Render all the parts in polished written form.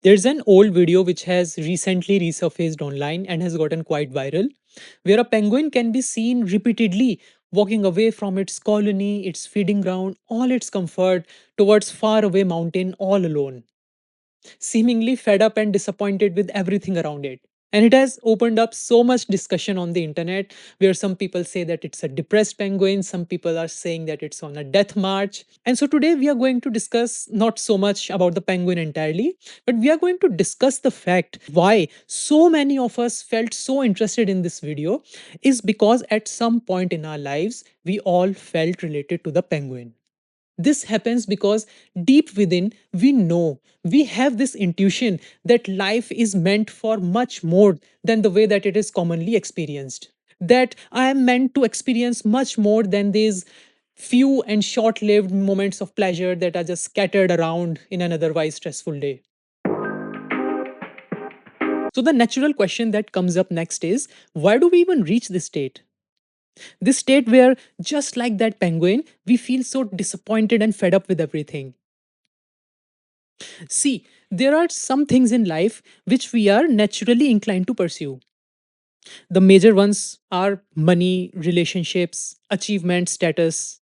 There's an old video which has recently resurfaced online and has gotten quite viral, where a penguin can be seen repeatedly walking away from its colony, its feeding ground, all its comfort towards far away mountain all alone, seemingly fed up and disappointed with everything around it. And it has opened up so much discussion on the internet, where some people say that it's a depressed penguin, some people are saying that it's on a death march. And so today we are going to discuss not so much about the penguin entirely, but we are going to discuss the fact why so many of us felt so interested in this video is because at some point in our lives, we all felt related to the penguin. This happens because deep within, we know, we have this intuition that life is meant for much more than the way that it is commonly experienced. That I am meant to experience much more than these few and short lived moments of pleasure that are just scattered around in an otherwise stressful day. So, the natural question that comes up next is, why do we even reach this state? This state where, just like that penguin, we feel so disappointed and fed up with everything. See, there are some things in life which we are naturally inclined to pursue. The major ones are money, relationships, achievement, status.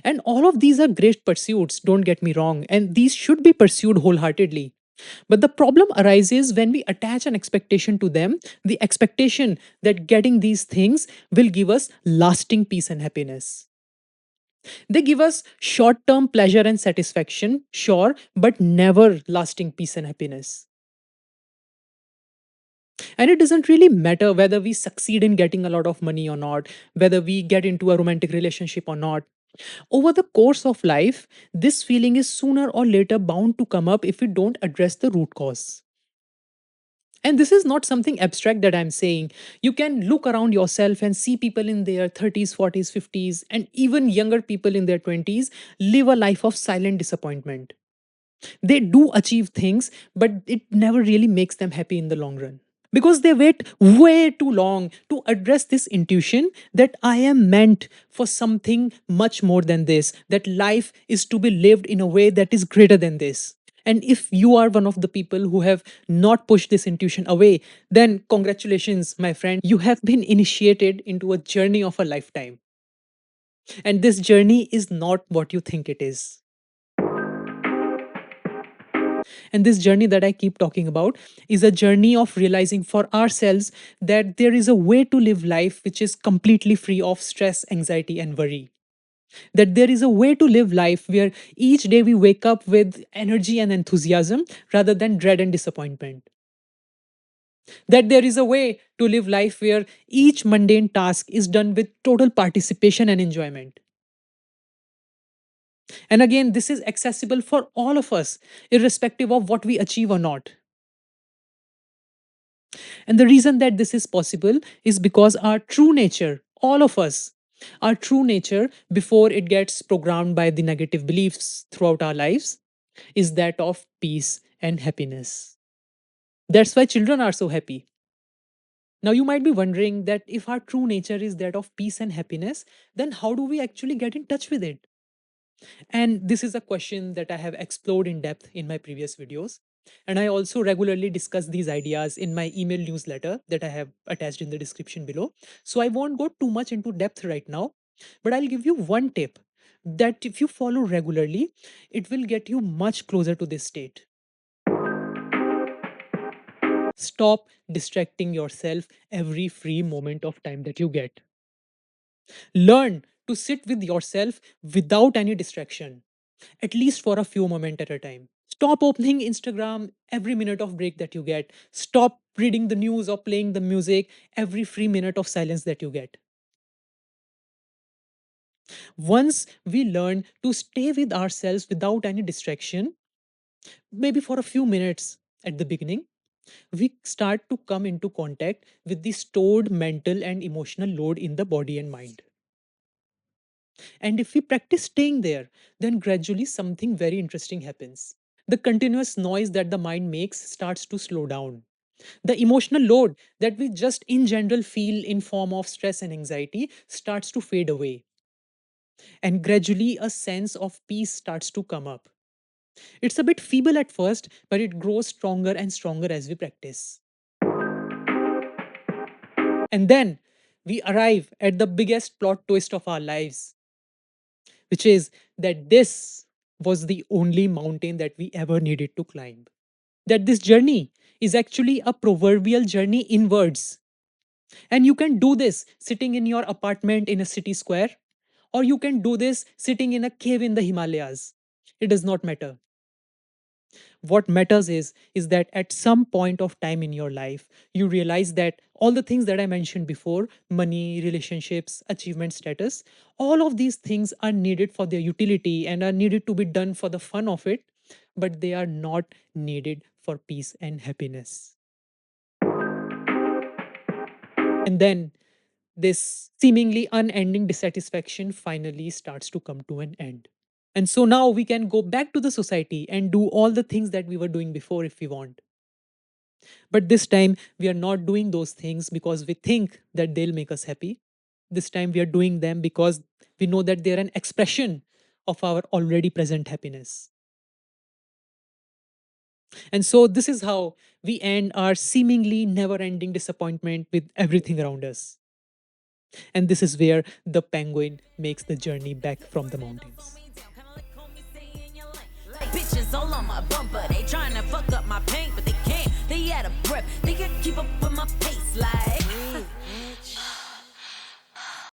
And all of these are great pursuits, don't get me wrong, and these should be pursued wholeheartedly. But the problem arises when we attach an expectation to them, the expectation that getting these things will give us lasting peace and happiness. They give us short term pleasure and satisfaction, sure, but never lasting peace and happiness. And it doesn't really matter whether we succeed in getting a lot of money or not, whether we get into a romantic relationship or not. Over the course of life, this feeling is sooner or later bound to come up if we don't address the root cause. And this is not something abstract that I'm saying. You can look around yourself and see people in their 30s, 40s, 50s, and even younger people in their 20s live a life of silent disappointment. They do achieve things, but it never really makes them happy in the long run, because they wait way too long to address this intuition that I am meant for something much more than this, that life is to be lived in a way that is greater than this. And if you are one of the people who have not pushed this intuition away, then congratulations, my friend, you have been initiated into a journey of a lifetime. And this journey is not what you think it is. And this journey that I keep talking about is a journey of realizing for ourselves that there is a way to live life which is completely free of stress, anxiety, and worry. That there is a way to live life where each day we wake up with energy and enthusiasm rather than dread and disappointment. That there is a way to live life where each mundane task is done with total participation and enjoyment. And again, this is accessible for all of us, irrespective of what we achieve or not. And the reason that this is possible is because our true nature, all of us, our true nature, before it gets programmed by the negative beliefs throughout our lives, is that of peace and happiness. That's why children are so happy. Now, you might be wondering that if our true nature is that of peace and happiness, then how do we actually get in touch with it? And this is a question that I have explored in depth in my previous videos. And I also regularly discuss these ideas in my email newsletter that I have attached in the description below. So I won't go too much into depth right now, but I'll give you one tip that if you follow regularly, it will get you much closer to this state. Stop distracting yourself every free moment of time that you get. Learn to sit with yourself without any distraction, at least for a few moments at a time. Stop opening Instagram every minute of break that you get. Stop reading the news or playing the music every free minute of silence that you get. Once we learn to stay with ourselves without any distraction, maybe for a few minutes at the beginning, we start to come into contact with the stored mental and emotional load in the body and mind. And if we practice staying there, then gradually something very interesting happens. The continuous noise that the mind makes starts to slow down. The emotional load that we just in general feel in form of stress and anxiety starts to fade away. And gradually a sense of peace starts to come up. It's a bit feeble at first, but it grows stronger and stronger as we practice. And then we arrive at the biggest plot twist of our lives, which is that this was the only mountain that we ever needed to climb. That this journey is actually a proverbial journey inwards. And you can do this sitting in your apartment in a city square, or you can do this sitting in a cave in the Himalayas. It does not matter. What matters is that at some point of time in your life you realize that all the things that I mentioned before, money, relationships, achievement, status, all of these things are needed for their utility and are needed to be done for the fun of it, but they are not needed for peace and happiness. And then this seemingly unending dissatisfaction finally starts to come to an end. And so now we can go back to the society and do all the things that we were doing before if we want. But this time, we are not doing those things because we think that they'll make us happy. This time, we are doing them because we know that they're an expression of our already present happiness. And so, this is how we end our seemingly never ending disappointment with everything around us. And this is where the penguin makes the journey back from the mountains. Bitches all on my bumper, they trying to fuck up my paint, but they can't. They out of breath, they can't keep up with my pace like.